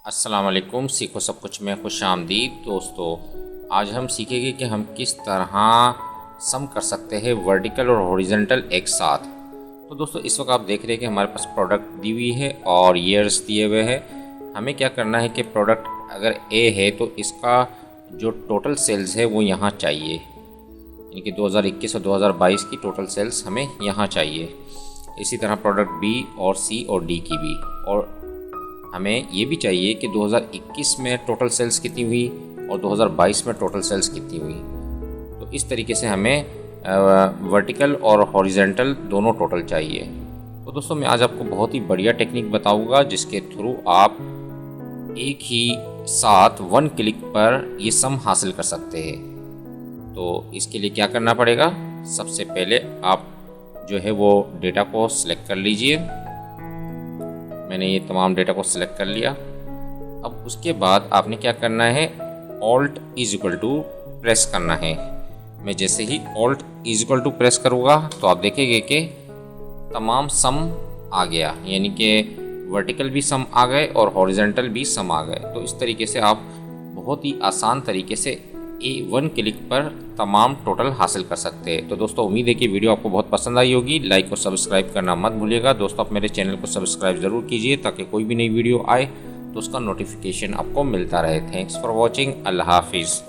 अस्सलाम वालेकुम। सीखो सब कुछ में खुश आमदीद। दोस्तों, आज हम सीखेंगे कि हम किस तरह सम कर सकते हैं वर्टिकल और हॉरिजॉन्टल एक साथ। तो दोस्तों, इस वक्त आप देख रहे हैं कि हमारे पास प्रोडक्ट दी हुई है और ईयर्स दिए हुए हैं। हमें क्या करना है कि प्रोडक्ट अगर ए है तो इसका जो टोटल सेल्स है वो यहाँ चाहिए, यानी कि 2021 और 2022 की टोटल सेल्स हमें यहाँ चाहिए। इसी तरह प्रोडक्ट बी और सी और डी की भी, और हमें ये भी चाहिए कि 2021 में टोटल सेल्स कितनी हुई और 2022 में टोटल सेल्स कितनी हुई। तो इस तरीके से हमें वर्टिकल और हॉरिजॉन्टल दोनों टोटल चाहिए। तो दोस्तों, मैं आज आपको बहुत ही बढ़िया टेक्निक बताऊंगा जिसके थ्रू आप एक ही साथ वन क्लिक पर ये सम हासिल कर सकते हैं। तो इसके लिए क्या करना पड़ेगा, सबसे पहले आप जो है वो डेटा को सिलेक्ट कर लीजिए। मैंने ये तमाम डेटा को सिलेक्ट कर लिया। अब उसके बाद आपने क्या करना है, alt is equal to press करना है। मैं जैसे ही alt is equal to press करूँगा तो आप देखेंगे कि तमाम सम आ गया, यानी कि वर्टिकल भी सम आ गए और हॉरिजॉन्टल भी सम आ गए। तो इस तरीके से आप बहुत ही आसान तरीके से वन क्लिक पर तमाम टोटल हासिल कर सकते हैं। तो दोस्तों, उम्मीद है कि वीडियो आपको बहुत पसंद आई होगी। लाइक और सब्सक्राइब करना मत भूलिएगा। दोस्तों, आप मेरे चैनल को सब्सक्राइब ज़रूर कीजिए ताकि कोई भी नई वीडियो आए तो उसका नोटिफिकेशन आपको मिलता रहे। Thanks for watching. अल्लाह हाफिज़।